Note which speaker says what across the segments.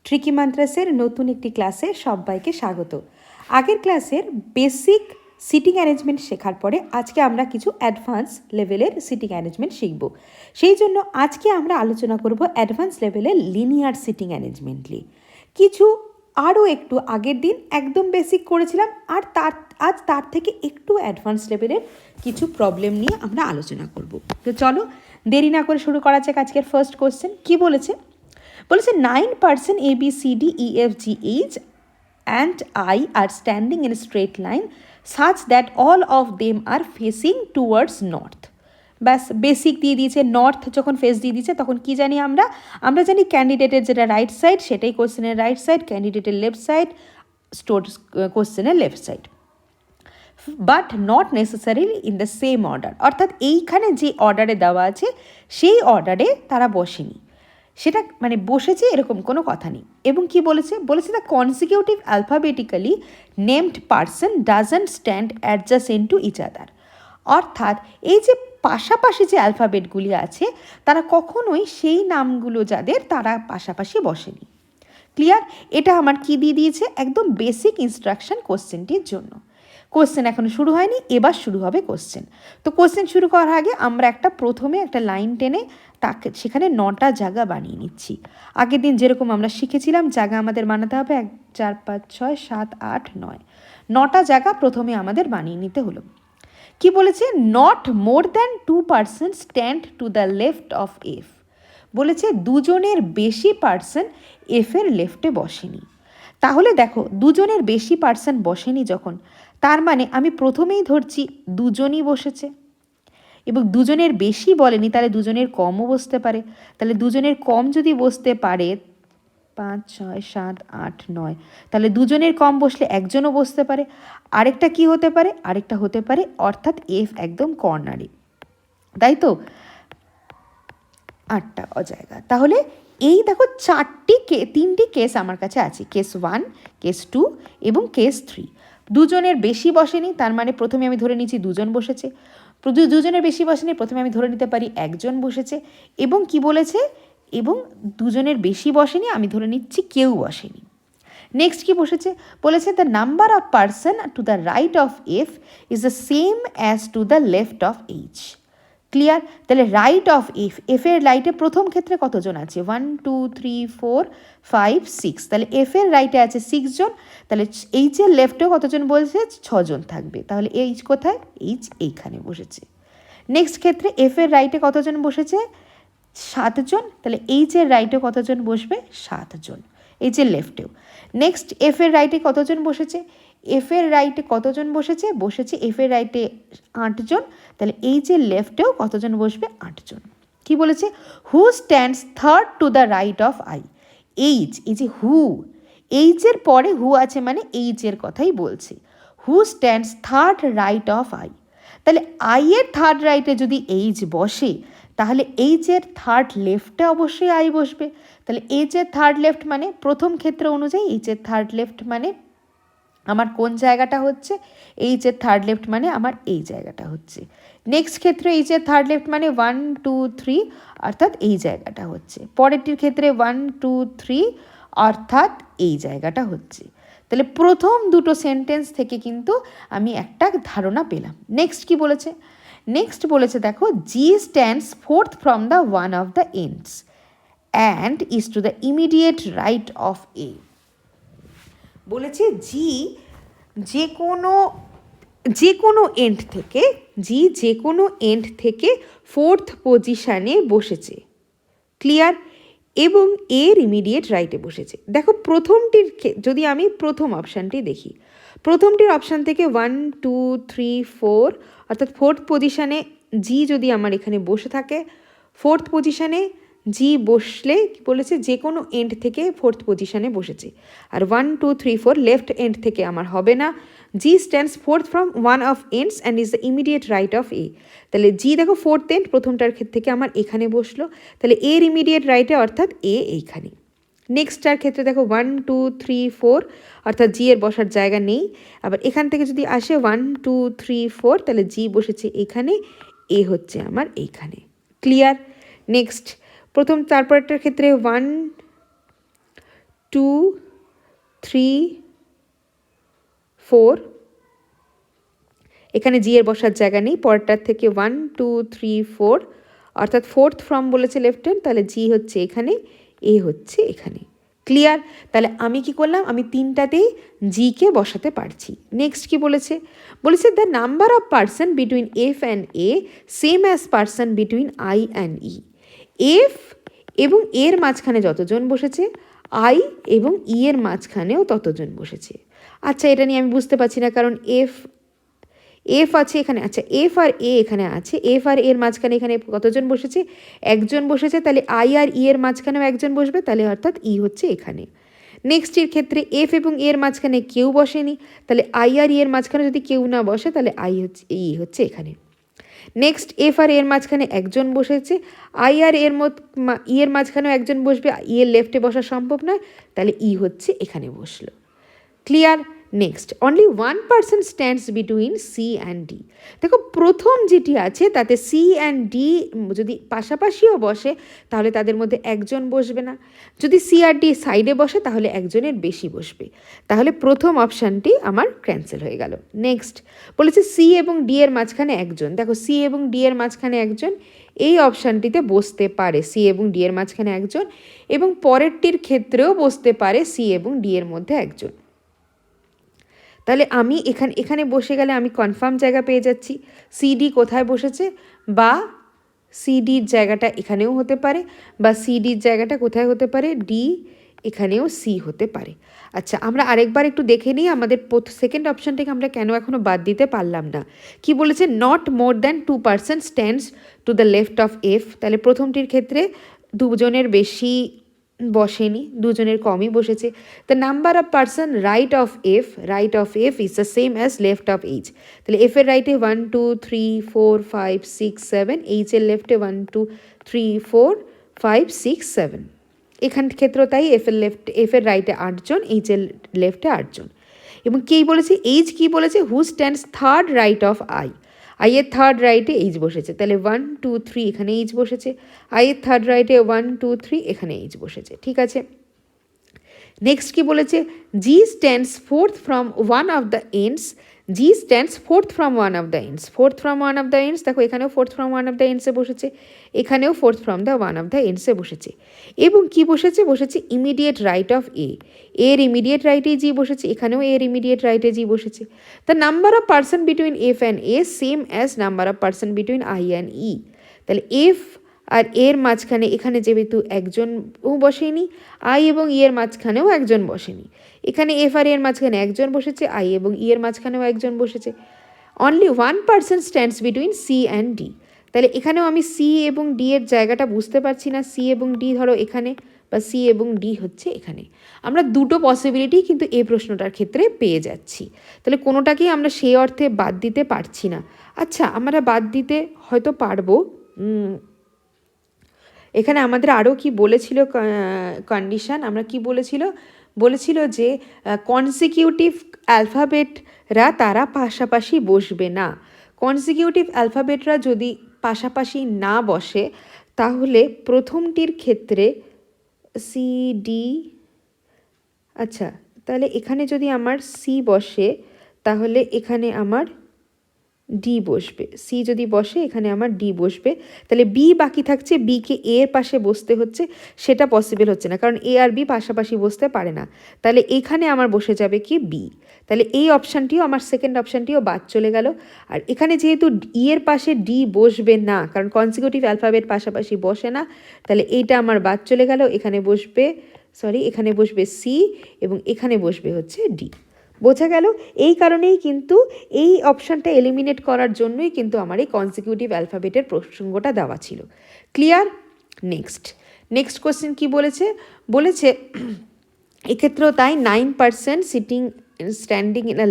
Speaker 1: Tricky মান্ত্রাসের নতুন একটি ক্লাসে সবাইকে স্বাগত। আগের ক্লাসের বেসিক সিটিং অ্যারেঞ্জমেন্ট শেখার পরে আজকে আমরা কিছু অ্যাডভান্স লেভেলের সিটিং অ্যারেঞ্জমেন্ট শিখব। সেই জন্য আজকে আমরা আলোচনা করব অ্যাডভান্স লেভেলের লিনিয়ার সিটিং অ্যারেঞ্জমেন্টলি। কিছু আরও একটু আগের দিন একদম বেসিক করেছিলাম, আর আজ তার থেকে একটু অ্যাডভান্স লেভেলের কিছু প্রবলেম নিয়ে আমরা আলোচনা করব। তো চলো দেরি না করে শুরু করা যাক আজকের ফার্স্ট কোশ্চেন। কি বলেছে? 9 person A, B, C, D, E, F, G, H and I are standing in a straight line such that all of them are facing towards north. ব্যাস বেসিক দিয়ে দিয়েছে। নর্থ যখন ফেস দিয়ে দিয়েছে তখন কি জানি আমরা জানি ক্যান্ডিডেটের যেটা রাইট সাইড সেটাই কোশ্চেনের রাইট সাইড, ক্যান্ডিডেটের লেফট সাইড স্টোর কোশ্চেনের left side, but not necessarily in the same order. অর্থাৎ এইখানে যে অর্ডারে দেওয়া আছে সেই অর্ডারে তারা বসেনি, সেটা মানে বসেছে এরকম কোনো কথা নেই। এবং কি বলেছে? The consecutive alphabetically named person doesn't stand adjacent to each other. অর্থাৎ এই যে পাশাপাশি যে অ্যালফাবেটগুলি আছে তারা কখনোই সেই নামগুলো যাদের তারা পাশাপাশি বসেনি। ক্লিয়ার? এটা আমার কি দিয়ে দিয়েছে? একদম বেসিক ইনস্ট্রাকশন কোশ্চেনটির জন্য। কোশ্চেন এখনো শুরু হয়নি, এবার শুরু হবে কোশ্চেন। তো কোশ্চেন শুরু করার আগে আমরা প্রথমে একটা লাইন টেনে তাকে সেখানে 9টা জায়গা বানিয়ে নিচ্ছি। আগের দিন যেরকম আমরা শিখেছিলাম জায়গা আমাদের বানাতে হবে 1, 4, 5, 6, 7, 8, 9। 9টা জায়গা প্রথমে আমাদের বানিয়ে নিতে হলো। কি বলেছে? Not more than 2 person stand to the left of F. বলেছে দুজনের বেশি পার্সন এফের লেফটে বসেনি। তাহলে দেখো দুজনের বেশি পার্সন বসেনি যখন, তার মানে আমি প্রথমেই ধরছি দুজনই বসেছে, এবং দুজনের বেশি বলেনি, তাহলে দুজনের কমও বসতে পারে। তাহলে দুজনের কম যদি বসতে পারে 5, 6, 7, 8, 9, তাহলে দুজনের কম বসলে একজনও বসতে পারে। আরেকটা কি হতে পারে? আরেকটা হতে পারে অর্থাৎ এফ একদম কর্নারে, তাই তো? 8টা জায়গা। তাহলে এই দেখো 3টি কেস আমার কাছে আছে, কেস 1, কেস 2 এবং কেস 3। দুজনের বেশি বসেনি, তার মানে প্রথমে আমি ধরে নিচ্ছি দুজন বসেছে। দুজনের বেশি বসেনি, প্রথমে আমি ধরে নিতে পারি একজন বসেছে। এবং কি বলেছে? এবং দুজনের বেশি বসেনি, আমি ধরে নিচ্ছি কেউ বসেনি। নেক্সট কি বসেছে? বলেছে the number of person to the right of F is the same as to the left of H. Clear? তাহলে রাইট অফ এফের রাইটে প্রথম ক্ষেত্রে কতজন আছে? 1, 2, 3, 4, 5, 6। তাহলে এফের রাইটে আছে 6 জন। তাহলে এইচের লেফটেও কতজন বলছে? 6 জন থাকবে। তাহলে এইচ কোথায়? এইচ এইখানে বসেছে। নেক্সট ক্ষেত্রে এফের রাইটে কতজন বসেছে? 7 জন। তাহলে এইচের রাইটে কতজন বসবে? 7 জন, এইচের লেফটেও। নেক্সট এফের রাইটে কতজন বসেছে? এফের রাইটে কতজন বসেছে? এফের রাইটে 8 জন। তাহলে এইচের লেফটেও কতজন বসবে? 8 জন। কি বলেছে? Who stands third to the right of I. H, এই যে হু, এইচের পরে হু আছে মানে এইচের কথাই বলছে। Who stands third right of I. তাহলে আই এর থার্ড রাইটে যদি এইচ বসে তাহলে এইচের থার্ড লেফটে অবশ্যই আই বসবে। তাহলে এইচের থার্ড লেফট মানে প্রথম ক্ষেত্র অনুযায়ী এইচের থার্ড লেফট মানে আমার কোন জায়গাটা হচ্ছে? এইচের থার্ড লেফট মানে আমার এই জায়গাটা হচ্ছে। নেক্সট ক্ষেত্রে এইচের থার্ড লেফট মানে 1, 2, 3 অর্থাৎ এই জায়গাটা হচ্ছে। পরেরটির ক্ষেত্রে 1, 2, 3 অর্থাৎ এই জায়গাটা হচ্ছে। তাহলে প্রথম দুটো সেন্টেন্স থেকে কিন্তু আমি একটা ধারণা পেলাম। নেক্সট কি বলেছে? নেক্সট বলেছে দেখো G stands fourth from the one of the ends and is to the immediate right of A. বলেছে জি যে কোনো এন্ড থেকে, জি যে কোনো এন্ড থেকে 4th পজিশানে বসেছে। ক্লিয়ার? এবং এর ইমিডিয়েট রাইটে বসেছে। দেখো প্রথমটির যদি আমি প্রথম অপশানটি দেখি, প্রথমটির অপশান থেকে 1, 2, 3, 4 অর্থাৎ 4th পজিশানে জি যদি আমার এখানে বসে থাকে, 4th পজিশানে জি বসলে বলেছে যে কোনো এন্ড থেকে 4th পজিশানে বসেছে। আর 1, 2, 3, 4 লেফট এন্ড থেকে আমার হবে না। G stands fourth from one of ends and is the immediate right of A. তাহলে জি দেখো 4th এন্ড প্রথমটার থেকে আমার এখানে বসলো, তাহলে এর ইমিডিয়েট রাইটে অর্থাৎ এ এইখানে। নেক্সটটার ক্ষেত্রে দেখো 1, 2, 3, 4 অর্থাৎ জি এর বসার জায়গা নেই। আবার এখান থেকে যদি আসে 1, 2, 3, 4 তাহলে জি বসেছে এখানে, এ হচ্ছে আমার এইখানে। ক্লিয়ার? নেক্সট তারপরটার ক্ষেত্রে 1, 2, 2 3 4, এখানে জি এর বসার জায়গা নেই, পরেরটার থেকে 1 2 3 4, অর্থাৎ ফোর্থ ফ্রম বলেছে লেফট হ্যান্ড, তাহলে জি হচ্ছে এখানে, এ হচ্ছে এখানে। ক্লিয়ার? তাহলে আমি কি করলাম, আমি তিনটাতেই জিকে বসাতে পারছি। নেক্সট কি বলেছে, বলেছে the number of person between F and A same as person between I and E. F এবং এর মাঝখানে যতজন বসেছে, আই এবং ই এর মাঝখানেও ততজন বসেছে। আচ্ছা, এটা নিয়ে আমি বুঝতে পারছি না, কারণ এফ আছে এখানে, আচ্ছা এফ আর এ এখানে আছে, এফ আর এর মাঝখানে এখানে কতজন বসেছে, একজন বসেছে, তাহলে আই আর ই এর মাঝখানেও একজন বসবে, তাহলে অর্থাৎ ই হচ্ছে এখানে। নেক্সটের ক্ষেত্রে এফ এবং এর মাঝখানে কেউ বসেনি, তাহলে আই আর ই এর মাঝখানে যদি কেউ না বসে, তাহলে ই হচ্ছে এখানে। নেক্সট এফ আর এর মাঝখানে একজন বসেছে, আই আর ই এর মাঝখানেও একজন বসবে, ই এর লেফটে বসা সম্ভব নয়, তাহলে ই হচ্ছে এখানে বসলো। Clear? Next, only one person stands between C and D. দেখো প্রথম যেটি আছে তাতে সি অ্যান্ড ডি যদি পাশাপাশিও বসে তাহলে তাদের মধ্যে একজন বসবে না, যদি সি আর ডি সাইডে বসে তাহলে একজনের বেশি বসবে, তাহলে প্রথম অপশানটি আমার ক্যান্সেল হয়ে গেল। নেক্সট বলেছে সি এবং ডি এর মাঝখানে একজন, দেখো সি এবং ডি এর মাঝখানে একজন, এই অপশানটিতে বসতে পারে সি এবং ডি এর মাঝখানে একজন, এবং পরেরটির ক্ষেত্রেও বসতে পারে সি এবং ডি এর মধ্যে একজন। তাহলে আমি এখানে বসে গেলে আমি কনফার্ম জায়গা পেয়ে যাচ্ছি, সিডি কোথায় বসেছে, বা সিডির জায়গাটা এখানেও হতে পারে, বা সিডির জায়গাটা কোথায় হতে পারে, ডি, এখানেও সি হতে পারে। আচ্ছা, আমরা আরেকবার একটু দেখে নিই আমাদের সেকেন্ড অপশানটাকে আমরা কেন এখনও বাদ দিতে পারলাম না। কি বলেছে, not more than 2 person stands to the left of F, তাহলে প্রথমটির ক্ষেত্রে দুজনের বেশি বসেনি, দুজনের কমই বসেছে। The number of person right of F is the same as left of H, তাহলে এফ এর রাইটে 1 2 3 4 5 6 7, এইচ এর লেফটে 1 2 3 4 5 6 7, এখান ক্ষেত্রেও তাই, এফ এর রাইটে 8 জন, এইচ এর লেফটে 8 জন। এবং কেই বলেছে, এইচ কি বলেছে, who stands third right of I, I এর থার্ড রাইটে এইচ বসেছে, তাহলে 1 2 3 এখানে এইচ বসেছে, আই এর থার্ড রাইটে 1 2 3 এখানে এইচ বসেছে। ঠিক আছে, নেক্সট কি বলেছে, G stands fourth from one of the ends, G stands fourth from one of the ends, fourth from one of the ends, দেখো এখানেও fourth from one of the এন্ডসে বসেছে, এখানেও fourth from the one of the এন্ডসে বসেছে, এবং কি বসেছে, ইমিডিয়েট রাইট অফ এর ইমিডিয়েট রাইটে জি বসেছে, এখানেও এর ইমিডিয়েট রাইটে জি বসেছে। The number of person between F and A same as number of person between I and E, তাহলে এফ আর এর মাঝখানে এখানে যেহেতু একজনও বসেনি, আই এবং ই এর মাঝখানেও একজন বসেনি, এখানে এফ আর এর মাঝখানে একজন বসেছে, আই এবং ই এর মাঝখানেও একজন বসেছে। Only one person stands between C and D, তাহলে এখানেও আমি সি এবং ডি এর জায়গাটা বুঝতে পারছি না, সি এবং ডি ধরো এখানে, বা সি এবং ডি হচ্ছে এখানে। আমরা দুটো পসিবিলিটি কিন্তু এই প্রশ্নটার ক্ষেত্রে পেয়ে যাচ্ছি, তাহলে কোনোটাকেই আমরা সেই অর্থে বাদ দিতে পারছি না। আচ্ছা, আমরা বাদ দিতে হয়তো পারবো, এখানে আমাদের আরও কি বলেছিল কন্ডিশন, আমরা কি বলেছিল যে কনসিকিউটিভ অ্যালফাবেটরা তারা পাশাপাশি বসবে না, কনসিকিউটিভ অ্যালফাবেটরা যদি পাশাপাশি না বসে তাহলে প্রথমটির ক্ষেত্রে সি ডি, আচ্ছা তাহলে এখানে যদি আমার সি বসে তাহলে এখানে আমার ডি বসবে, সি যদি বসে এখানে আমার ডি বসবে, তাহলে বি বাকি থাকছে, বিকে এর পাশে বসতে হচ্ছে, সেটা পসিবল হচ্ছে না কারণ এ আর বি পাশাপাশি বসতে পারে না, তাহলে এখানে আমার বসে যাবে কি বি, তাহলে এই অপশানটিও আমার সেকেন্ড অপশানটিও বাদ চলে গেল। আর এখানে যেহেতু ই এর পাশে ডি বসবে না কারণ কনসিকিউটিভ অ্যালফাবেট পাশাপাশি বসে না, তাহলে এইটা আমার বাদ চলে গেল, এখানে বসবে সি এবং এখানে বসবে হচ্ছে ডি। বোঝা গেল? এই কারণেই কিন্তু এই অপশানটা এলিমিনেট করার জন্যই কিন্তু আমার এই কনসিকিউটিভ অ্যালফাবেটের প্রসঙ্গটা দেওয়া ছিল। ক্লিয়ার? নেক্সট কোয়েশ্চেন কি বলেছে এক্ষেত্রেও তাই 9% standing in a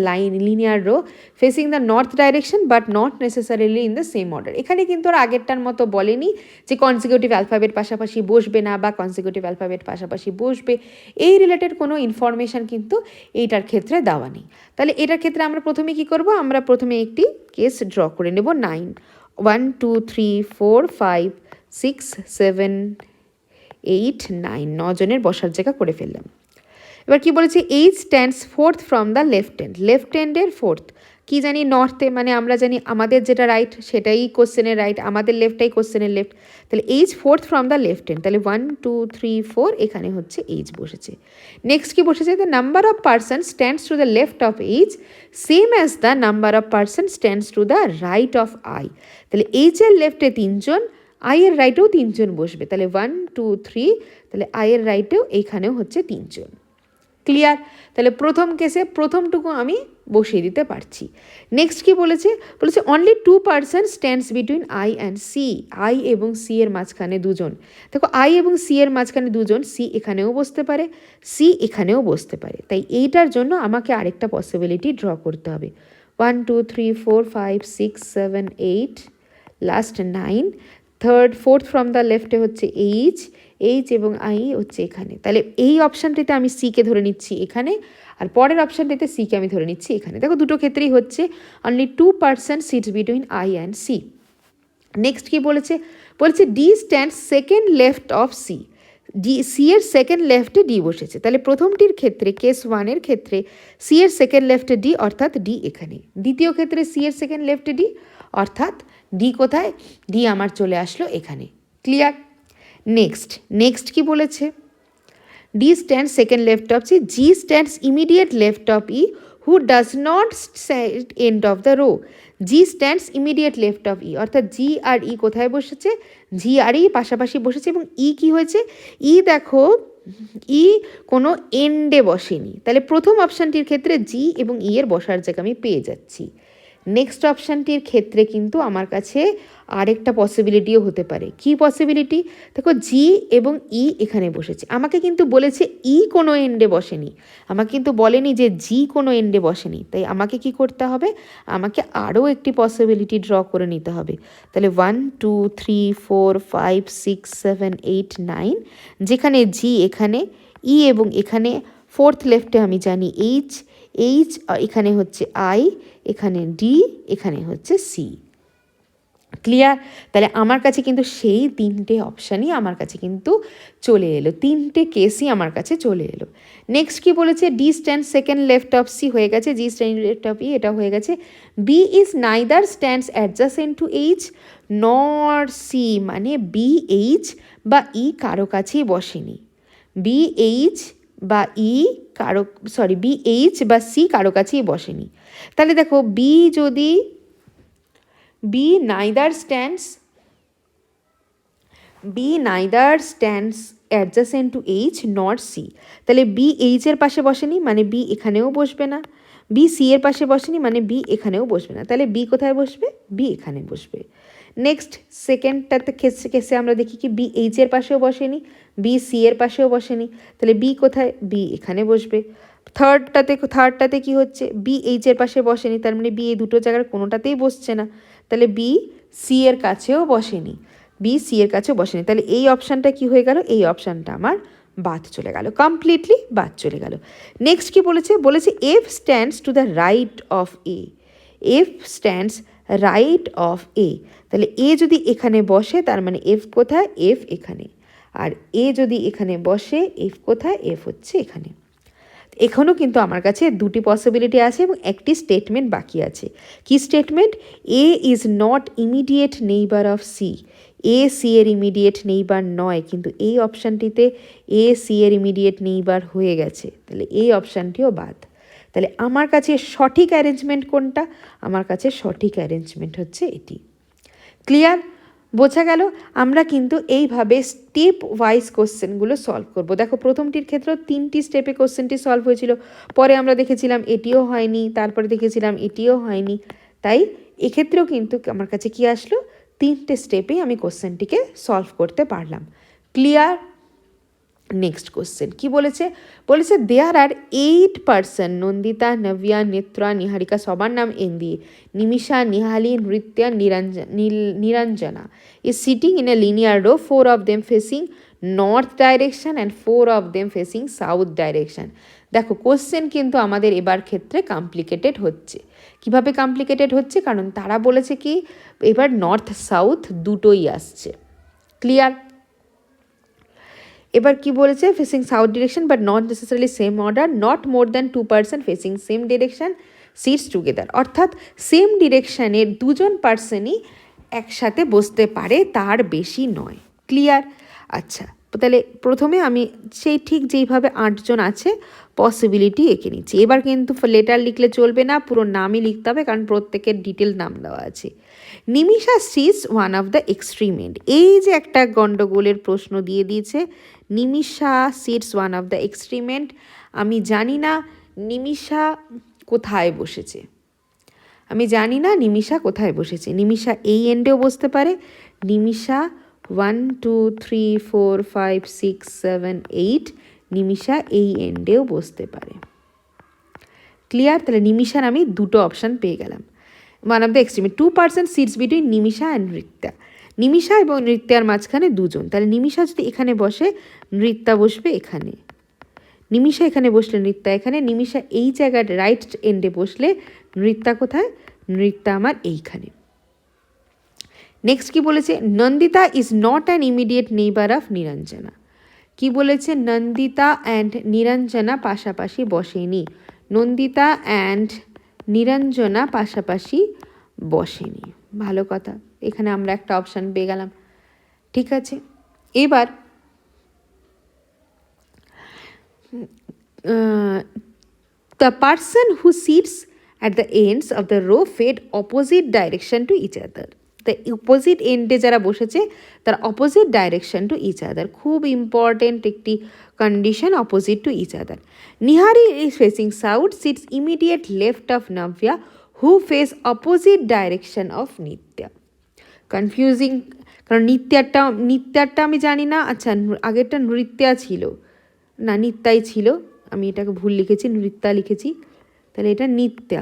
Speaker 1: linear row facing the north direction but not necessarily in the same order. এখানে কিন্তু আর আগেরটার মতো বলেনি যে কনসিকিউটিভ অ্যালফাবেট পাশাপাশি বসবে না বা কনসিকিউটিভ অ্যালফাবেট পাশাপাশি বসবে, এই রিলেটেড কোনো ইনফরমেশান কিন্তু এইটার ক্ষেত্রে দেওয়া নেই। তাহলে এটার ক্ষেত্রে আমরা প্রথমে কি করব, আমরা প্রথমে একটি কেস ড্র করে নেব। 1 2 3 4 5 6 7 8 9 জনের বসার জায়গা করে ফেললাম। এবার কি বলেছে, H stands fourth from the left hand, left হ্যান্ডের ফোর্থ, কি জানি নর্থে, মানে আমরা জানি আমাদের যেটা রাইট সেটাই কোশ্চেনের রাইট, আমাদের লেফটটাই কোশ্চেনের লেফট, তাহলে H fourth from the left hand, তাহলে 1 2 3 4 এখানে হচ্ছে এইচ বসেছে। নেক্সট কি বসেছে, the number of person stands to the left of H same as the number of person stands to the right of I, তাহলে এইচের লেফটে 3 জন, আইয়ের রাইটেও 3 জন বসবে, তাহলে 1 2 3, তাহলে আইয়ের রাইটেও এইখানেও হচ্ছে 3 জন। ক্লিয়ার? তাহলে প্রথম কেসে প্রথমটুকু আমি বসিয়ে দিতে পারছি। নেক্সট কি বলেছে, বলেছে only 2 person stands between I and C, I এবং সি এর মাঝখানে 2 জন। দেখো আই এবং সি এর মাঝখানে 2 জন, সি এখানেও বসতে পারে, সি এখানেও বসতে পারে, তাই এইটার জন্য আমাকে আরেকটা পসিবিলিটি ড্র করতে হবে। 1 2 3 4 5 6 7 8, last 9, third fourth from the লেফটে হচ্ছে এইচ, এইচ এবং আই হচ্ছে এখানে, তাহলে এই অপশানটিতে আমি সিকে ধরে নিচ্ছি এখানে, আর পরের অপশানটিতে সিকে আমি ধরে নিচ্ছি এখানে। দেখো দুটো ক্ষেত্রেই হচ্ছে only 2 person sits between I and C. Next কি বলেছে, বলেছে D stands second left of C, D C এর সেকেন্ড লেফটে ডি বসেছে, তাহলে প্রথমটির ক্ষেত্রে কেস 1-এর ক্ষেত্রে সি এর সেকেন্ড লেফটে ডি অর্থাৎ ডি এখানে, দ্বিতীয় ক্ষেত্রে সি এর সেকেন্ড লেফটে ডি অর্থাৎ ডি কোথায়, ডি আমার চলে আসলো এখানে। ক্লিয়ার? নেক্সট কি বলেছে, D stands second left of C, G stands immediate left of E who does not stand end of the row, G stands immediate left of E, অর্থাৎ G আর ই কোথায় বসেছে, জি আর ই পাশাপাশি বসেছে, এবং ই কি হয়েছে, ই দেখো ই কোনো এন্ডে বসেনি, তাহলে প্রথম অপশানটির ক্ষেত্রে জি এবং ই এর বসার জায়গা আমি পেয়ে যাচ্ছি। নেক্সট অপশানটির ক্ষেত্রে কিন্তু আমার কাছে আরেকটা পসিবিলিটিও হতে পারে। কি পসিবিলিটি, দেখো জি এবং ই এখানে বসেছে, আমাকে কিন্তু বলেছে ই কোনো এন্ডে বসেনি, আমাকে কিন্তু বলেনি যে জি কোনো এন্ডে বসেনি, তাই আমাকে কি করতে হবে, আমাকে আরও একটি পসিবিলিটি ড্র করে নিতে হবে। তাহলে 1 2 3 4 5 6 7 8 9, যেখানে জি এখানে, ই এবং এখানে, ফোর্থ লেফটে আমি জানি এইচ, এইচ এখানে হচ্ছে আই, এখানে ডি, এখানে হচ্ছে সি। ক্লিয়ার? তাহলে আমার কাছে কিন্তু সেই 3টে অপশানই আমার কাছে কিন্তু চলে এলো, 3টে কেসই আমার কাছে চলে এলো। নেক্সট কি বলেছে, D stand second left of C হয়ে গেছে, G stand left of E এটা হয়ে গেছে, B is neither stands adjacent to H nor C, মানে বি এইচ বা ই কারো কাছেই বসেনি, বি এইচ বা ই কারো বি এইচ বা সি কারো কাছেই বসেনি। তাহলে দেখো বি যদি B neither stands adjacent to H not C, তাহলে বি এইচের পাশে বসেনি মানে বি এখানেও বসবে না, বি সি এর পাশে বসেনি মানে বি এখানেও বসবে না, তাহলে বি কোথায় বসবে, বি এখানে বসবে। নেক্সট সেকেন্ডটাতে কেসে আমরা দেখি কি বি এইচের পাশেও বসেনি, বি সি এর পাশেও বসেনি, তাহলে বি কোথায়, বি এখানে বসবে। থার্ডটাতে কি হচ্ছে, বি এইচের পাশে বসেনি, তার মানে বি এই দুটো জায়গার কোনোটাতেই বসছে না, তাহলে বি সি এর কাছেও বসেনি, বি সি এর কাছেও বসেনি, তাহলে এই অপশানটা কি হয়ে গেল, এই অপশানটা আমার বাদ চলে গেল, কমপ্লিটলি বাদ চলে গেল। নেক্সট কি বলেছে, বলেছে F stands to the right of A, F stands right of A, তাহলে এ যদি এখানে বসে তার মানে এফ কোথায়, এফ এখানে, আর এ যদি এখানে বসে এফ কোথায়, এফ হচ্ছে এখানে। এখনও কিন্তু আমার কাছে দুটি পসিবিলিটি আছে এবং একটি স্টেটমেন্ট বাকি আছে। কি statement, A is not immediate neighbour of C, A C এর ইমিডিয়েট নেইবার নয়, কিন্তু এই অপশানটিতে এ সি এর ইমিডিয়েট নেইবার হয়ে গেছে, তাহলে এই অপশানটিও বাদ। তাহলে আমার কাছে সঠিক অ্যারেঞ্জমেন্ট কোনটা, আমার কাছে সঠিক অ্যারেঞ্জমেন্ট হচ্ছে এটি। ক্লিয়ার? বোঝা গেল? আমরা কিন্তু এইভাবে স্টেপ ওয়াইজ কোশ্চেনগুলো সলভ করব। দেখো প্রথমটির ক্ষেত্রেও 3টি স্টেপে কোশ্চেনটি সলভ হয়েছিল, পরে আমরা দেখেছিলাম এটিও হয়নি, তারপরে দেখেছিলাম এটিও হয়নি, তাই এক্ষেত্রেও কিন্তু আমার কাছে কি আসলো, 3টে স্টেপেই আমি কোশ্চেনটিকে সলভ করতে পারলাম। ক্লিয়ার? নেক্সট কোশ্চেন কি বলেছে, বলেছে there are 8 person, Nandita, Navya, Netra, Niharika সবার নাম এন দিয়ে, Nimisha, Nihali, Nritya, Niranjana is sitting in a linear row, 4 of them facing north direction and 4 of them facing south direction. দেখো কোশ্চেন কিন্তু আমাদের এবার ক্ষেত্রে কমপ্লিকেটেড হচ্ছে। কিভাবে কমপ্লিকেটেড হচ্ছে, কারণ তারা বলেছে কি এবার নর্থ সাউথ দুটোই আসছে। ক্লিয়ার? এবার কি বলেছে, facing south direction but not necessarily same order, not more than 2% facing same direction seats together, অর্থাৎ সেম ডিরেকশানের দুজন পার্সনই একসাথে বসতে পারে, তার বেশি নয়। ক্লিয়ার? আচ্ছা, তাহলে প্রথমে আমি সেই ঠিক যেইভাবে 8 জন আছে পসিবিলিটি এঁকে নিচ্ছি। এবার কিন্তু লেটার লিখলে চলবে না, পুরো নামই লিখতে হবে, কারণ প্রত্যেকের ডিটেল নাম দেওয়া আছে। Nimisha sits one of the extreme end, এই যে একটা গণ্ডগোলের প্রশ্ন দিয়ে দিয়েছে, Nimisha sits one of the extreme end. আমি জানি না নিমিষা কোথায় বসেছে, আমি জানি না নিমিষা কোথায় বসেছে। নিমিষা এই এন্ডেও বসতে পারে, নিমিষা 1 2 3 4 5 6 7 8, নিমিষা এই এন্ডেও বসতে পারে। ক্লিয়ার? তাহলে নিমিষার আমি দুটো অপশান পেয়ে গেলাম। One of the extreme, 2% sits between Nimisha and Nritya, Nimisha এবং নৃত্যার মাঝখানে দুজন। তাহলে নিমিষা যদি এখানে বসে, নৃত্যা বসবে এখানে, নিমিষা এখানে বসলে নৃত্যা এখানে, নিমিষা এই জায়গার রাইট এন্ডে বসলে নৃত্যা কোথায়, নৃত্যা আমার এইখানে। নেক্সট কি বলেছে, Nandita is not an immediate neighbour of Niranjana. কি বলেছে, নন্দিতা অ্যান্ড নিরঞ্জনা পাশাপাশি বসেনি, নন্দিতা অ্যান্ড নিরঞ্জনা পাশাপাশি বসেনি। ভালো কথা, এখানে আমরা একটা অপশান পেয়ে গেলাম। ঠিক আছে, এবার the person who sits at the ends of the row fade opposite direction to each other. The opposite এন্ডে যারা বসেছে তার opposite direction to each other, খুব ইম্পর্টেন্ট একটি condition, opposite to each other. Nihari is facing south, sits immediate left of Navya who face opposite direction of Nitya. Confusing, কারণ নিত্যারটা আমি জানি না। আচ্ছা, আগেরটা নৃত্যা ছিল না, নিত্যাই ছিল, আমি এটাকে ভুল লিখেছি, নৃত্যা লিখেছি, তাহলে এটা নিত্যা।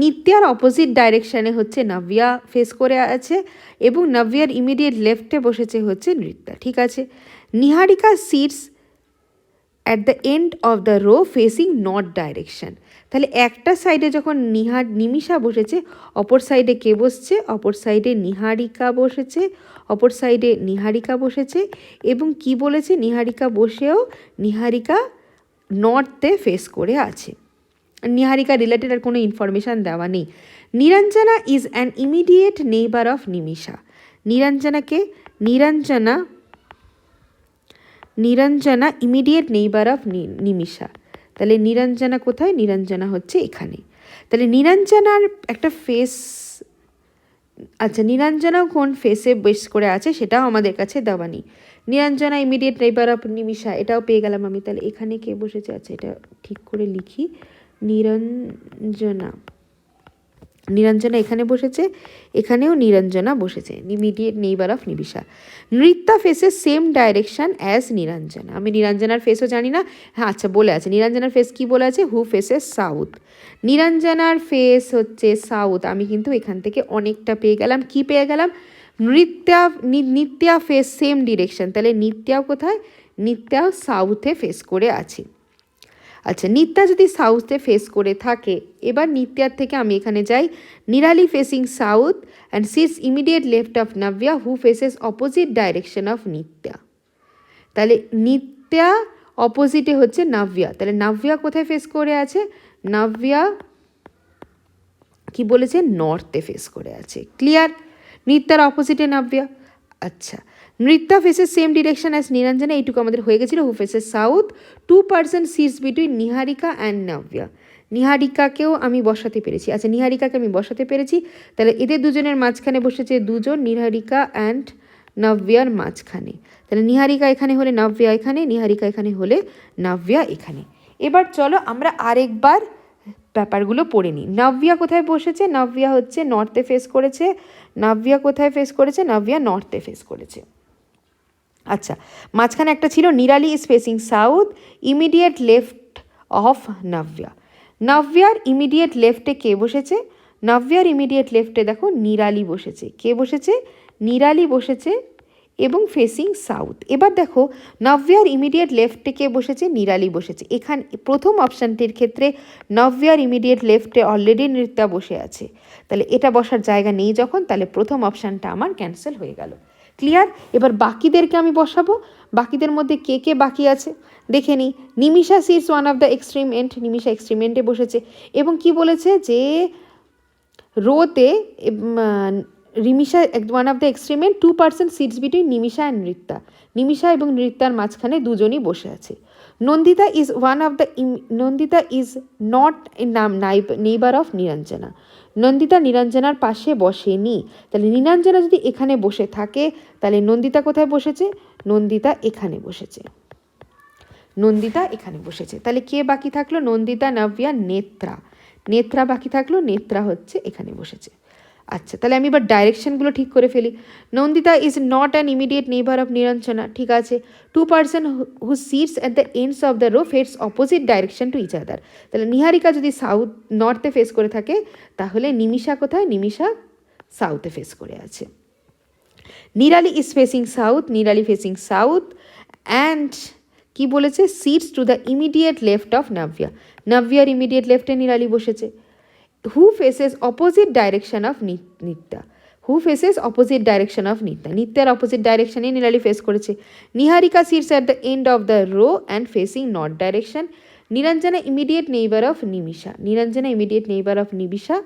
Speaker 1: নিত্যার অপোজিট ডাইরেকশানে হচ্ছে নাভ্যা ফেস করে আছে, এবং নাভ্যার ইমিডিয়েট লেফটে বসেছে হচ্ছে নৃত্যা। ঠিক আছে, Niharika sits at the end of the row facing north direction. তাহলে একটা সাইডে যখন নিমিষা বসেছে, অপর সাইডে কে বসছে, অপর সাইডে নিহারিকা বসেছে, অপর সাইডে নিহারিকা বসেছে, এবং কি বলেছে, নিহারিকা বসেও নিহারিকা নর্থে ফেস করে আছে। নিহারিকা রিলেটেড আর কোনো ইনফরমেশান দেওয়া নেই। Niranjana is an immediate neighbour of Nimisha, নিরঞ্জনাকে Niranjana immediate neighbour of Nimisha. তাহলে নিরঞ্জনা কোথায়, নিরঞ্জনা হচ্ছে এখানে। তাহলে নিরঞ্জনার একটা ফেস, আচ্ছা নিরঞ্জনাও কোন ফেসে বেস করে আছে সেটাও আমাদের কাছে দেওয়া নেই। Niranjana immediate neighbour of Nimisha, এটাও পেয়ে গেলাম আমি। তাহলে এখানে কে বসেছে, আচ্ছা এটা ঠিক করে লিখি, নিরঞ্জনা এখানে বসেছে, এখানেও নিরঞ্জনা বসেছে, ইমিডিয়েট নেইবার অফ নিমিষা। নৃত্যা ফেসের সেম ডাইরেকশন অ্যাজ নিরঞ্জনা, আমি নিরঞ্জনার ফেসও জানি না। হ্যাঁ আচ্ছা, বলে আছে নিরঞ্জনার ফেস কি বলে আছে, হু ফেসেস সাউথ, নিরঞ্জনার ফেস হচ্ছে সাউথ। আমি কিন্তু এখান থেকে অনেকটা পেয়ে গেলাম। কি পেয়ে গেলাম, নিত্যা ফেস সেম ডিরেকশন, তাহলে নিত্যাও কোথায়, নিত্যাও সাউথে ফেস করে আছে। আচ্ছা, নিত্যা যদি সাউথে ফেস করে থাকে, এবার নিত্যার থেকে আমি এখানে যাই, Nirali facing south and sits immediate left of Navya who faces opposite direction of Nitya. তাহলে নিত্যা অপোজিটে হচ্ছে নাভ্যা, তাহলে নাভ্যা কোথায় ফেস করে আছে, নাভ্যা কি বলেছে, নর্থে ফেস করে আছে। ক্লিয়ার? নিত্যার অপোজিটে নাভ্যা। আচ্ছা, Nritya faces same direction as Niranjana, এইটুকু আমাদের হয়ে গেছিলো। Who faces south, 2% sits between Niharika and Navya, নিহারিকাকেও আমি বসাতে পেরেছি। আচ্ছা, নিহারিকাকে আমি বসাতে পেরেছি, তাহলে এদের দুজনের মাঝখানে বসেছে দুজন, নিহারিকা অ্যান্ড নাভ্যার মাঝখানে। তাহলে নিহারিকা এখানে হলে নাভ্যা এখানে, নিহারিকা এখানে হলে নাভ্যা এখানে। এবার চলো আমরা আরেকবার ব্যাপারগুলো পড়ে নিই। নাভ্যা কোথায় বসেছে, নাভ্যা হচ্ছে নর্থে ফেস করেছে, নাভ্যা কোথায় ফেস করেছে, নাভ্যা নর্থে ফেস করেছে। আচ্ছা, মাঝখানে একটা ছিল Nirali is facing south, immediate left of Navya, নাভ্যার ইমিডিয়েট লেফটে কে বসেছে, নাভ্যার ইমিডিয়েট লেফটে দেখো নিরালি বসেছে। কে বসেছে, নিরালি বসেছে এবং ফেসিং সাউথ। এবার দেখো নাভ্যার ইমিডিয়েট লেফটে কে বসেছে, নিরালি বসেছে। এখানে প্রথম অপশানটির ক্ষেত্রে নাভ্যার ইমিডিয়েট লেফটে অলরেডি নৃত্যা বসে আছে, তাহলে এটা বসার জায়গা নেই যখন, তাহলে প্রথম অপশানটা আমার ক্যান্সেল হয়ে গেল। ক্লিয়ার? এবার বাকিদেরকে আমি বসাবো। বাকিদের মধ্যে কে কে বাকি আছে দেখে নিই। Nimisha sits one of the extreme end, Nimisha extreme এন্ডে বসেছে। এবং কি বলেছে যে রোতে Rimisha one of the extreme end 2% sits between Nimisha and Nritya, Nimisha এবং নৃত্যার মাঝখানে দুজনই বসে আছে। Nandita is one of the Nandita is not neighbour of Niranjana, Nandita নিরঞ্জনার পাশে বসেনি। তাহলে নিরঞ্জনা যদি এখানে বসে থাকে তাহলে নন্দিতা কোথায় বসেছে? নন্দিতা এখানে বসেছে, নন্দিতা এখানে বসেছে। তাহলে কে বাকি থাকলো? নন্দিতা, নব্যা, নেত্রা। নেত্রা বাকি থাকলো, নেত্রা হচ্ছে এখানে বসেছে। আচ্ছা, তাহলে আমি এবার ডাইরেকশনগুলো ঠিক করে ফেলি। Nandita is not an immediate neighbour of Niranjana, ঠিক আছে। 2% who sits at the ends of the row face opposite direction to each other. তাহলে নিহারিকা যদি সাউথ নর্থে ফেস করে থাকে তাহলে নিমিষা কোথায়? নিমিষা সাউথে ফেস করে আছে। Nirali is facing south, Nirali facing south and কি বলেছে? Sits to the immediate left of Navya, নাভ্যার ইমিডিয়েট লেফটে নিরালি বসেছে। Who faces opposite direction of Nitya, who faces opposite direction of Nitya, নিত্যার অপোজিট ডাইরেকশনে নিরালি ফেস করেছে। Niharika sits at the end of the row and facing north direction. Niranjana immediate neighbour of Nimisha, Niranjana immediate neighbour of Nimisha.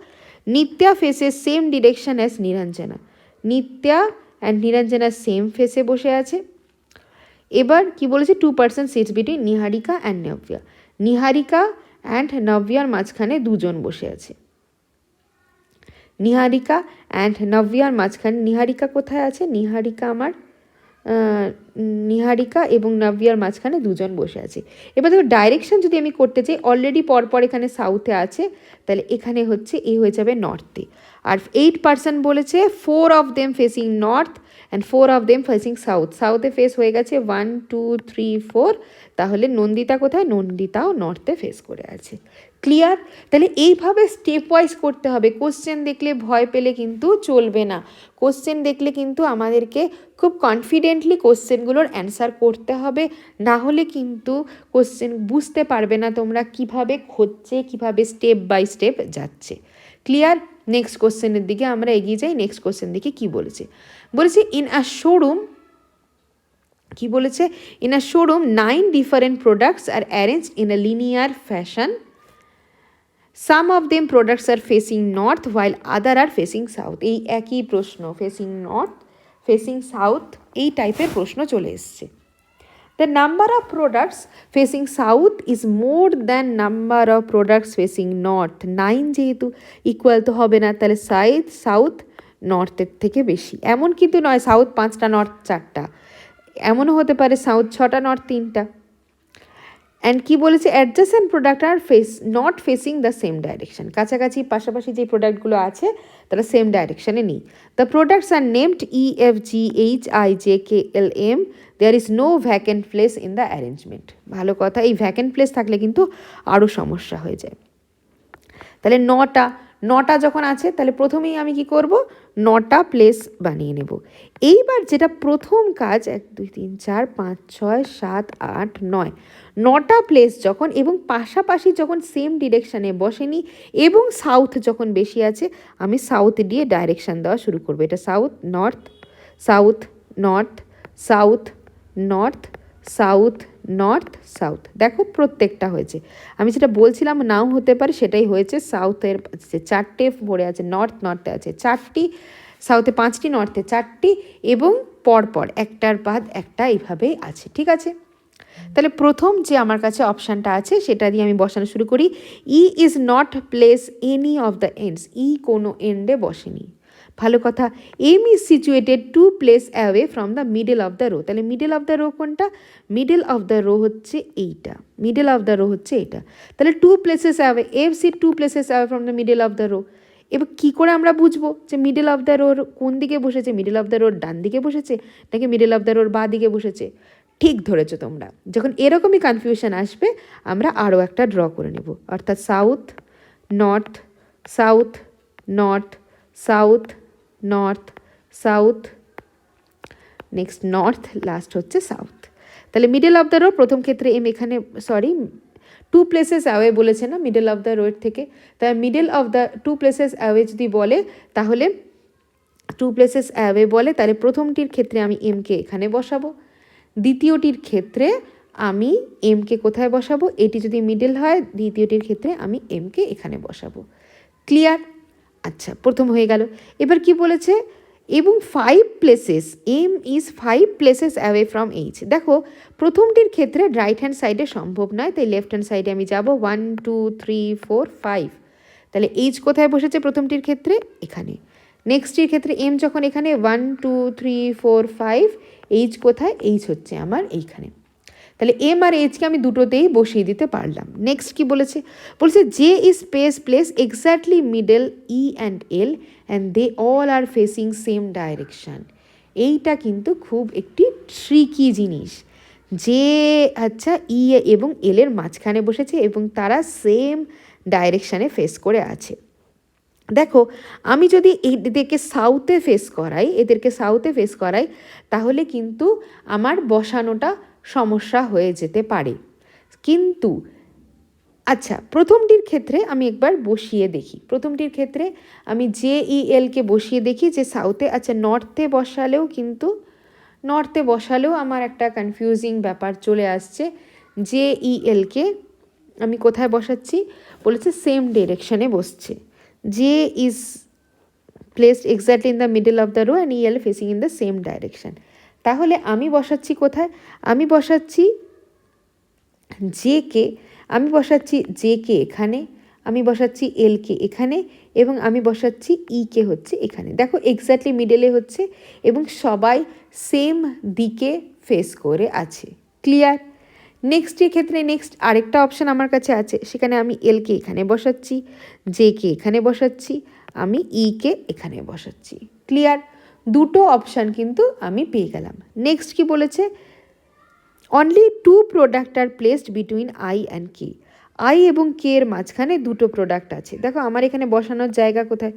Speaker 1: Nitya faces same direction as Niranjana, Nitya and Niranjana same ফেসে বসে আছে। এবার কি বলেছে? 2% sits between Niharika and Navya, Niharika and নব্যার মাঝখানে দুজন বসে আছে। নিহারিকা অ্যান্ড নব্যার মাঝখানে, নিহারিকা কোথায় আছে? নিহারিকা আমার নিহারিকা এবং নব্যার মাঝখানে দুজন বসে আছে। এবার দেখো ডাইরেকশন যদি আমি করতে চাই, অলরেডি পরপর এখানে সাউথে আছে, তাহলে এখানে হচ্ছে এ হয়ে যাবে নর্থে। আর 8% বলেছে 4 of them facing north and 4 of them facing south, সাউথে ফেস হয়ে গেছে 1 2 3 4। তাহলে নন্দিতা কোথায়? নন্দিতাও নর্থে ফেস করে আছে। ক্লিয়ার? তাহলে এইভাবে স্টেপ ওয়াইজ করতে হবে। কোশ্চেন দেখলে ভয় পেলে কিন্তু চলবে না। কোশ্চেন দেখলে কিন্তু আমাদেরকে খুব কনফিডেন্টলি কোশ্চেনগুলোর অ্যান্সার করতে হবে, না হলে কিন্তু কোশ্চেন বুঝতে পারবে না তোমরা কিভাবে হচ্ছে, কিভাবে স্টেপ বাই স্টেপ যাচ্ছে। ক্লিয়ার? নেক্সট কোশ্চেনের দিকে আমরা এগিয়ে যাই। নেক্সট কোশ্চেন দিকে কি বলেছে? বলেছে ইন আ শোরুম, কি বলেছে? In a showroom 9 different products are arranged in a linear fashion, some of them products are facing north while other are facing south. এই একই প্রশ্ন, ফেসিং নর্থ, ফেসিং সাউথ, এই টাইপের প্রশ্ন চলে এসছে। The number of products facing sought is more than number of products facing north. 9 যেহেতু equal তো হবে না, তাহলে সাউথ নর্থের থেকে বেশি। এমন কিন্তু নয় সাউথ 5টা নর্থ 4টা, এমনও হতে পারে সাউথ 6টা নর্থ 3টা। অ্যান্ড কি বলেছে? Adjacent product are not facing the same direction, কাছাকাছি পাশাপাশি যে প্রোডাক্টগুলো আছে তারা সেম ডাইরেকশনে নেই। The products are named EFGHIJKLM, there is no vacant place in the arrangement. ভালো কথা, এই ভ্যাকেন্ট প্লেস থাকলে কিন্তু আরও সমস্যা হয়ে যায়। তাহলে 9টা যখন আছে তাহলে প্রথমেই আমি কি করব? 9টা প্লেস বানিয়ে নেব। এইবার যেটা প্রথম কাজ, 1 2 3 4 5 6 7 8 9, 9টা প্লেস যখন এবং পাশাপাশি যখন সেম ডিরেকশানে বসেনি এবং সাউথ যখন বেশি আছে, আমি সাউথ দিয়ে ডাইরেকশান দেওয়া শুরু করবো। এটা south north, south north, south north, south north, south. দেখো প্রত্যেকটা হয়েছে। আমি যেটা বলছিলাম নাও হতে পারে সেটাই হয়েছে। সাউথের 4টে পড়ে আছে, নর্থে আছে 4টি, সাউথে 5টি, নর্থে 4টি এবং পরপর একটার বাদ একটা এইভাবেই আছে। ঠিক আছে? তাহলে প্রথম যে আমার কাছে অপশানটা আছে সেটা দিয়ে আমি বসানো শুরু করি। E is not place any of the ends, E কোনো এন্ডে বসেনি। ভালো কথা। M is situated 2 place away from the middle of the row. তাহলে মিডল অফ দ্য রো কোনটা? মিডল অফ দ্য রো হচ্ছে এইটা, মিডল অফ দ্য রো হচ্ছে এটা। তাহলে 2 places away, F C 2 places away from the middle of the row. এবার কী করে আমরা বুঝবো যে মিডল অফ দ্য রোর কোন দিকে বসেছে? মিডল অফ দ্য রোর ডান দিকে বসেছে নাকি মিডল অফ দ্য রোর বাঁ দিকে বসেছে? ঠিক ধরেছো তোমরা। যখন এরকমই কনফিউশন আসবে আমরা আরও একটা ড্র করে নেব, অর্থাৎ south north, south north, south north, south, next north, last হচ্ছে সাউথ। তাহলে মিডল অফ দ্য রো প্রথম ক্ষেত্রে এম এখানে, সরি 2 প্লেসেস অ্যাওয়ে বলেছে না মিডল অফ দ্য রোড থেকে, তাই middle of the 2 places away যদি বলে তাহলে টু প্লেসেস অ্যাওয়ে বলে, তাহলে প্রথমটির ক্ষেত্রে আমি এমকে এখানে বসাবো, দ্বিতীয়টির ক্ষেত্রে আমি এমকে কোথায় বসাবো, এটি যদি মিডল হয় দ্বিতীয়টির ক্ষেত্রে আমি এমকে এখানে বসাবো। ক্লিয়ার? আচ্ছা, প্রথম হয়ে গেল। এবার কি বলেছে, এবং 5 places, M is 5 places away from H. দেখো প্রথমটির ক্ষেত্রে রাইট হ্যান্ড সাইডে সম্ভব নয়, তাই লেফট হ্যান্ড সাইডে আমি যাব 1 2 3 4 5। তাহলে এইচ কোথায় বসেছে প্রথমটির ক্ষেত্রে? এখানে। নেক্সটটির ক্ষেত্রে এম যখন এখানে 1 2 3 4 5, এইচ কোথায়? এইচ হচ্ছে আমার এইখানে। তাহলে এম আর এইচকে আমি দুটোতেই বসিয়ে দিতে পারলাম। নেক্সট কি বলেছে, বলছে J is space place exactly middle E and L and they all are facing same direction. এইটা কিন্তু খুব একটি ট্রিকি জিনিস, যে আচ্ছা ই এবং এলের মাঝখানে বসেছে এবং তারা সেম ডাইরেকশানে ফেস করে আছে। দেখো আমি যদি এদেরকে সাউথে ফেস করাই তাহলে কিন্তু আমার বসানোটা সমস্যা হয়ে যেতে পারে। কিন্তু আচ্ছা, প্রথমটির ক্ষেত্রে আমি একবার বসিয়ে দেখি। প্রথমটির ক্ষেত্রে আমি জে ই এলকে বসিয়ে দেখি যে সাউথে, আচ্ছা নর্থে বসালেও আমার একটা কনফিউজিং ব্যাপার চলে আসছে। জে ই এলকে আমি কোথায় বসাচ্ছি, বলেছে সেম ডিরেকশানে বসছে। J is placed exactly in the middle of the row and El facing in the same direction. তাহলে আমি বসাচ্ছি কোথায়, আমি বসাচ্ছি জেকে এখানে, আমি বসাচ্ছি এলকে এখানে, এবং আমি বসাচ্ছি ইকে হচ্ছে এখানে। দেখো এক্স্যাক্টলি মিডলে হচ্ছে এবং সবাই সেম দিকে ফেস করে আছে। ক্লিয়ার? নেক্সটের ক্ষেত্রে নেক্সট আরেকটা অপশান আমার কাছে আছে, সেখানে আমি এলকে এখানে বসাচ্ছি, জেকে এখানে বসাচ্ছি, আমি ইকে এখানে বসাচ্ছি। ক্লিয়ার? দুটো অপশান কিন্তু আমি পেয়ে গেলাম। নেক্সট কি বলেছে, only 2 product R placed between I and K. I এবং কে এর মাঝখানে দুটো প্রোডাক্ট আছে। দেখো আমার এখানে বসানোর জায়গা কোথায়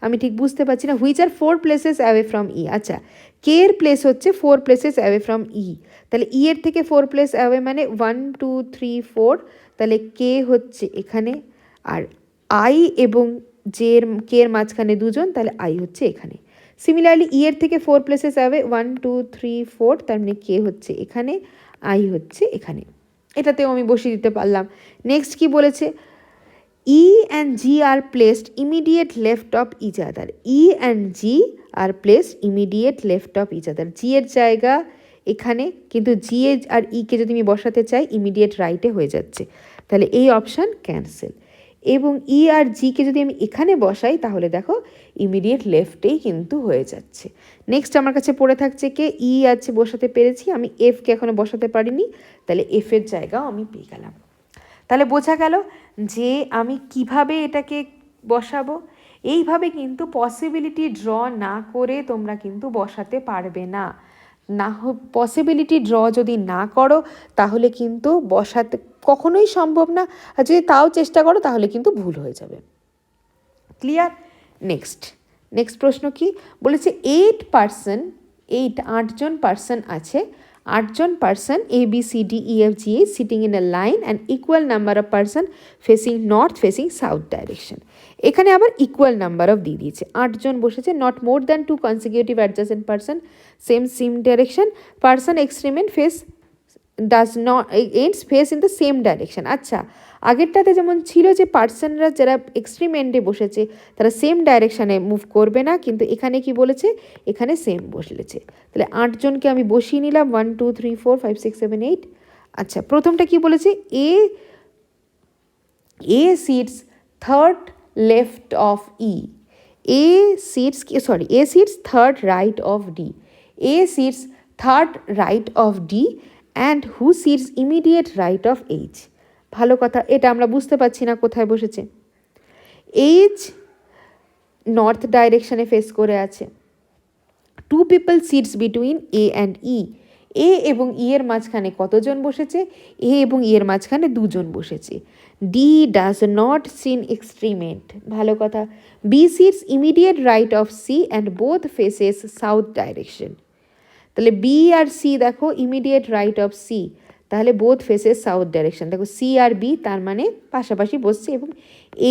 Speaker 1: আমি ঠিক বুঝতে পারছি না। Which are 4 places away from E. আচ্ছা, কে এর প্লেস হচ্ছে 4 প্লেসেস অ্যাওয়ে ফ্রম ই, তাহলে ই এর থেকে 4 প্লেস অ্যাওয়ে মানে 1 2 3 4, তাহলে কে হচ্ছে এখানে, আর আই এবং কে এর মাঝখানে দুজন, তাহলে আই হচ্ছে এখানে। সিমিলারলি ই এর থেকে 4 প্লেসেস অ্যাওয়ে 1 2 3 4, তার মানে কে হচ্ছে এখানে, আই হচ্ছে এখানে। এটাতেও আমি বসিয়ে দিতে পারলাম। নেক্সট কি বলেছে, E and G are placed immediate left of each other. E and G are placed immediate left of each other. G এর জায়গা এখানে, কিন্তু জি এ আর ইকে যদি আমি বসাতে চাই ইমিডিয়েট রাইটে হয়ে যাচ্ছে, তাহলে এই অপশান ক্যান্সেল। এবং ই আর জিকে যদি আমি এখানে বসাই তাহলে দেখো ইমিডিয়েট লেফটেই কিন্তু হয়ে যাচ্ছে। নেক্সট আমার কাছে পড়ে থাকছে কে, ই আছে বসাতে পেরেছি, আমি এফকে এখনো বসাতে পারিনি, তাহলে এফের জায়গাও আমি পেয়ে গেলাম। তাহলে বোঝা গেল যে আমি কিভাবে এটাকে বসাবো। এইভাবে কিন্তু পসিবিলিটি ড্র না করে তোমরা কিন্তু বসাতে পারবে না। পসিবিলিটি ড্র যদি না করো তাহলে কিন্তু বসাতে কখনোই সম্ভব না, আর যদি তাও চেষ্টা করো তাহলে কিন্তু ভুল হয়ে যাবে। ক্লিয়ার? নেক্সট প্রশ্ন কি বলেছে, 8জন পার্সন আছে, 8জন person A B C D E F G H sitting in a line and equal number of person facing north facing south direction. এখানে আবার ইকুয়াল নাম্বার অফ দিয়ে দিয়েছে, 8জন বসেছে, not more than 2 consecutive adjacent person same direction, person extreme end face does not ends face in the same direction. আচ্ছা, আগেরটাতে যেমন ছিল যে পার্সনরা যারা এক্সট্রিম এন্ডে বসেছে তারা সেম ডাইরেকশানে মুভ করবে না, কিন্তু এখানে কি বলেছে, এখানে সেম বসলেছে। তাহলে 8জনকে আমি বসিয়ে নিলাম, 1 2 3 4 5 6 7 8। আচ্ছা, প্রথমটা কি বলেছে, A sits third left of E, A sits third right of D, A sits third right of D and who sits immediate right of H. ভালো কথা, এটা আমরা বুঝতে পারছি না কোথায় বসেছে। এইচ নর্থ ডাইরেকশানে ফেস করে আছে। 2 people sits between A and E, A এবং ই এর মাঝখানে কতজন বসেছে, এ এবং ই এর মাঝখানে 2জন বসেছে। D does not sit in extreme end, ভালো কথা। B sits immediate right of C and both faces south direction. তাহলে বি আর সি দেখো ইমিডিয়েট রাইট অফ সি, তাহলে বোথ ফেসেস সাউথ ডাইরেকশন। দেখো সি আর বি তার মানে পাশাপাশি বসছে এবং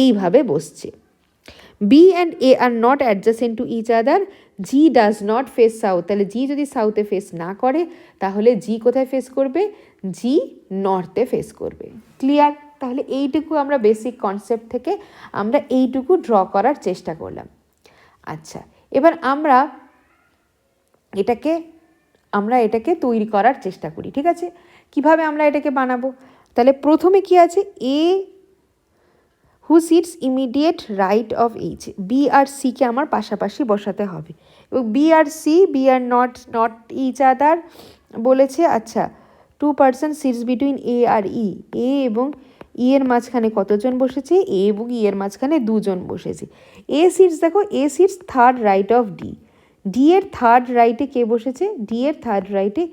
Speaker 1: এইভাবে বসছে। B and A are not adjacent to each other, G does not face south, তাহলে জি যদি সাউথে ফেস না করে তাহলে জি কোথায় ফেস করবে, জি নর্থে ফেস করবে। ক্লিয়ার? তাহলে এইটুকু আমরা বেসিক কনসেপ্ট থেকে আমরা এইটুকু ড্র করার চেষ্টা করলাম। আচ্ছা, এবার আমরা এটাকে তৈরি করার চেষ্টা করি, ঠিক আছে? কিভাবে আমরা এটাকে বানাবো? তাহলে প্রথমে কি আছে, A who sits immediate right of H, B আর সিকে আমার পাশাপাশি বসাতে হবে এবং বি আর আর নট ইচ আদার বলেছে। আচ্ছা, 2 পার্সন সিটস বিটুইন এ আর ই, এ এবং ই এর মাঝখানে কতজন বসেছে, এ এবং ই এর মাঝখানে দুজন বসেছে। এ সিটস, দেখো A sits third right of D, D এর থার্ড রাইটে কে বসেছে, ডি এর থার্ড রাইটে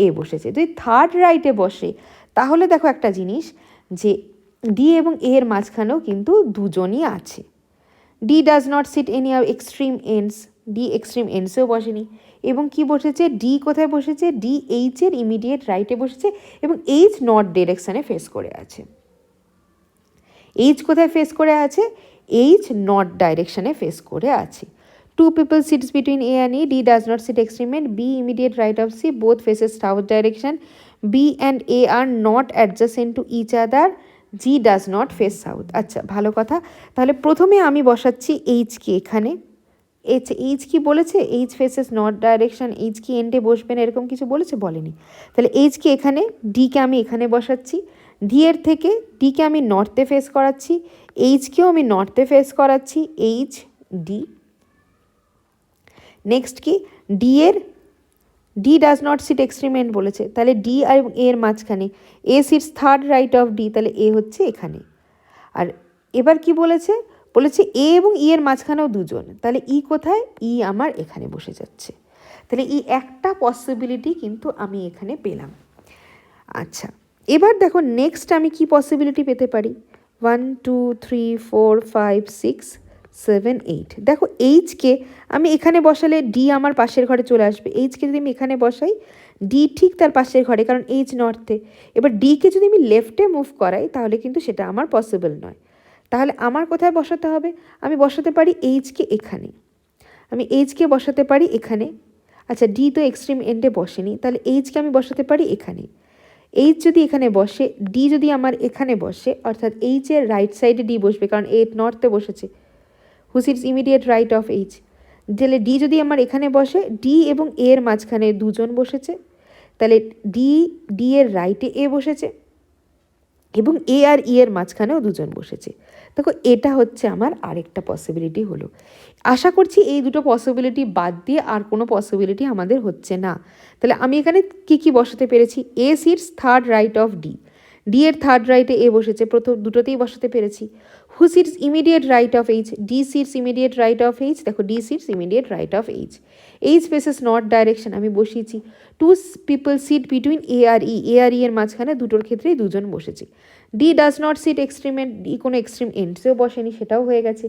Speaker 1: এ বসেছে। যদি থার্ড রাইটে বসে তাহলে দেখো একটা জিনিস, যে ডি এবং এ এর মাঝখানেও কিন্তু দুজনই আছে। D does not sit any extreme ends, D extreme এন্ডসেও বসেনি। এবং কি বসেছে, ডি কোথায় বসেছে, ডি এইচ এর ইমিডিয়েট রাইটে বসেছে এবং এইচ নর্থ ডিরেকশানে ফেস করে আছে। এইচ কোথায় ফেস করে আছে, এইচ নর্থ ডাইরেকশানে ফেস করে আছে। 2 people sits between A and E, D does not sit extreme end, B immediate right of C, both faces south direction, B and A are not adjacent to each other, G does not face south. আচ্ছা, ভালো কথা। তাহলে প্রথমে আমি বসাচ্ছি HK এখানে। H কি বলেছে, H faces north direction, H কি এন্ডে বসবে না এরকম কিছু বলেছে, বলেনি। তাহলে এইচকে এখানে, ডিকে আমি এখানে বসাচ্ছি, ডি এর থেকে ডিকে আমি নর্থে ফেস করাচ্ছি, এইচকেও আমি নর্থে ফেস করাচ্ছি, এইচ ডি। নেক্সট কি, D does not sit extreme end বলেছে, তাহলে ডি আর এর মাঝখানে A sits third right of D, তাহলে এ হচ্ছে এখানে। আর এবার কি বলেছে, এ এবং ই এর মাঝখানেও দুজন, তাহলে ই কোথায়, ই আমার এখানে বসে যাচ্ছে। তাহলে ই একটা পসিবিলিটি কিন্তু আমি এখানে পেলাম। আচ্ছা, এবার দেখো নেক্সট আমি কি পসিবিলিটি পেতে পারি, 1 2 3 4 5 6 7 8। দেখো এইচকে আমি এখানে বসালে ডি আমার পাশের ঘরে চলে আসবে, এইচকে যদি আমি এখানে বসাই ডি ঠিক তার পাশের ঘরে, কারণ এইচ নর্থে। এবার ডিকে যদি আমি লেফটে মুভ করাই তাহলে কিন্তু সেটা আমার পসিবল নয়। তাহলে আমার কোথায় বসাতে হবে, আমি বসাতে পারি এইচকে এখানে, আমি এইচকে বসাতে পারি এখানে। আচ্ছা, ডি তো এক্সট্রিম এন্ডে বসেনি, তাহলে এইচকে আমি বসাতে পারি এখানে। এইচ যদি এখানে বসে, ডি যদি আমার এখানে বসে, অর্থাৎ এইচের রাইট সাইডে ডি বসবে, কারণ এ নর্থে বসেছে, who sits immediate right of H. তাহলে ডি যদি আমার এখানে বসে, ডি এবং এ এর মাঝখানে দুজন বসেছে, তাহলে ডি এর রাইটে এ বসেছে এবং এ আর ই এর মাঝখানেও দুজন বসেছে। দেখো এটা হচ্ছে আমার আরেকটা পসিবিলিটি হলো। আশা করছি এই দুটো পসিবিলিটি বাদ দিয়ে আর কোনো পসিবিলিটি আমাদের হচ্ছে না। তাহলে আমি এখানে কি বসাতে পেরেছি, A sits third right of D, D এর থার্ড রাইটে এ বসেছে, প্রথম দুটোতেই বসাতে পেরেছি। Who sits immediate right of H, D sits immediate right of H, দেখো D sits immediate right of H, H faces north direction আমি বসিয়েছি। 2 people সিট বিটুইন এ আর ই, এ আর ই এর মাঝখানে দুটোর ক্ষেত্রেই দুজন বসেছে। D does not sit extreme end, D কোনো এক্সট্রিম এন্ডসেও বসেনি, সেটাও হয়ে গেছে।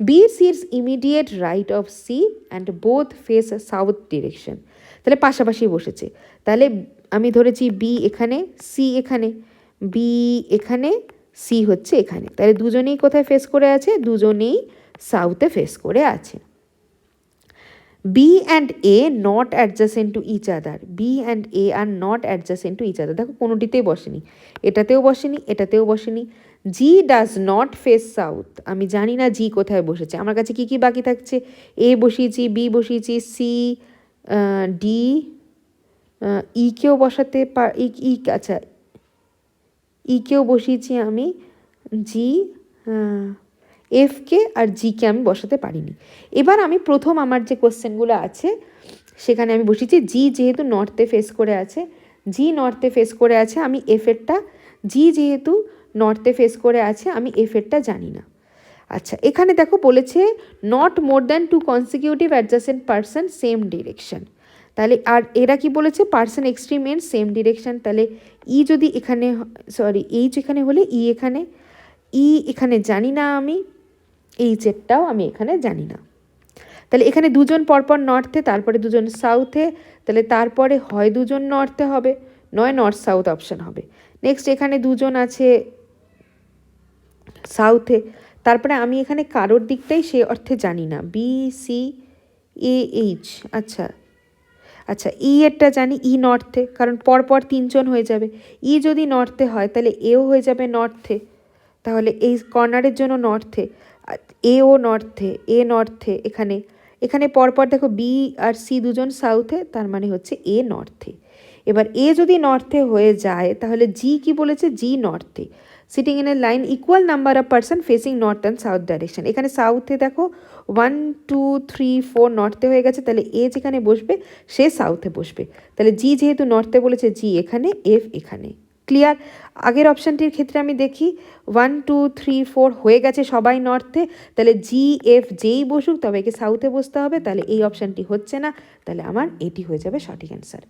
Speaker 1: B sits immediate right of C and both face south direction, তাহলে পাশাপাশি বসেছে। তাহলে আমি ধরেছি বি এখানে, সি এখানে, বি এখানে, সি হচ্ছে এখানে, তাহলে দুজনেই কোথায় ফেস করে আছে, দুজনেই সাউথে ফেস করে আছে। B and A not adjacent to each other, B and A are not adjacent to each other, দেখো কোনোটিতেই বসেনি, এটাতেও বসেনি, এটাতেও বসেনি। G does not face south, আমি জানি না জি কোথায় বসেছে, আমার কাছে কি কি বাকি থাকছে, এ বসিয়েছি, বি বসিয়েছি, সি, ডি, ইকেও বসাতে আচ্ছা ইকেও বসিয়েছি আমি, জি, এফকে আর জিকে আমি বসাতে পারিনি। এবার আমি প্রথম আমার যে কোশ্চেনগুলো আছে সেখানে আমি বসিয়েছি জি, যেহেতু নর্থে ফেস করে আছে, জি নর্থে ফেস করে আছে, আমি এফেরটা, জি যেহেতু নর্থে ফেস করে আছে আমি এফেরটা জানি না। আচ্ছা, এখানে দেখো বলেছে not more than 2 consecutive adjacent person same direction, তাহলে আর এরা কি বলেছে, person extreme end same direction, তাহলে ই যদি এখানে, সরি এইচ এখানে হলে ই এখানে জানি না আমি, এইচেরটাও আমি এখানে জানি না। তাহলে এখানে দুজন পরপর নর্থে, তারপরে দুজন সাউথে, তাহলে তারপরে হয় দুজন নর্থে হবে, নয় নর্থ সাউথ অপশান হবে। নেক্সট এখানে দুজন আছে সাউথে, তারপরে আমি এখানে কারোর দিকটাই সে অর্থে জানি না, বি সি AH, আচ্ছা আচ্ছা, ই এরটা জানি, ই নর্থে, কারণ পরপর তিনজন হয়ে যাবে। ই যদি নর্থে হয় তাহলে এও হয়ে যাবে নর্থে, তাহলে এই কর্নারের জন্য নর্থে, এও নর্থে, এ নর্থে, এখানে এখানে পরপর দেখো বি আর সি দুজন সাউথে, তার মানে হচ্ছে এ নর্থে। এবার এ যদি নর্থে হয়ে যায় তাহলে জি কি বলেছে, জি নর্থে, sitting in a line equal number of person facing north and south direction. এখানে সাউথে দেখো 1 2 3 4 নর্থে হয়ে গেছে, তাহলে এ যেখানে বসবে সে সাউথে বসবে, তাহলে জি যেহেতু নর্থে বলেছে জি এখানে, এফ এখানে। ক্লিয়ার? আগের অপশানটির ক্ষেত্রে আমি দেখি 1 2 3 4 হয়ে গেছে সবাই নর্থে, তাহলে জি এফ যেই বসুক তবে একে সাউথে বসতে হবে, তাহলে এই অপশানটি হচ্ছে না, তাহলে আমার এটি হয়ে যাবে সঠিক অ্যান্সার।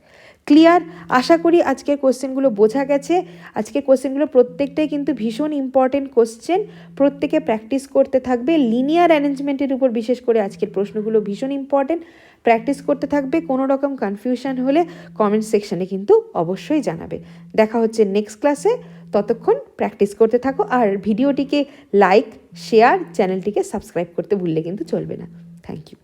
Speaker 1: ক্লিয়ার? আশা করি আজকের কোশ্চেনগুলো বোঝা গেছে। আজকের কোশ্চেনগুলো প্রত্যেকটাই কিন্তু ভীষণ ইম্পর্টেন্ট কোশ্চেন, প্রত্যেকে প্র্যাকটিস করতে থাকবে। লিনিয়ার অ্যারেঞ্জমেন্টের উপর বিশেষ করে আজকের প্রশ্নগুলো ভীষণ ইম্পর্টেন্ট, প্র্যাকটিস করতে থাকবে। কোনো রকম কনফিউশন হলে কমেন্ট সেকশনে কিন্তু অবশ্যই জানাবে। দেখা হচ্ছে নেক্সট ক্লাসে, ততক্ষণ প্র্যাকটিস করতে থাকো, আর ভিডিওটিকে লাইক শেয়ার, চ্যানেলটিকে সাবস্ক্রাইব করতে ভুললে কিন্তু চলবে না। Thank you.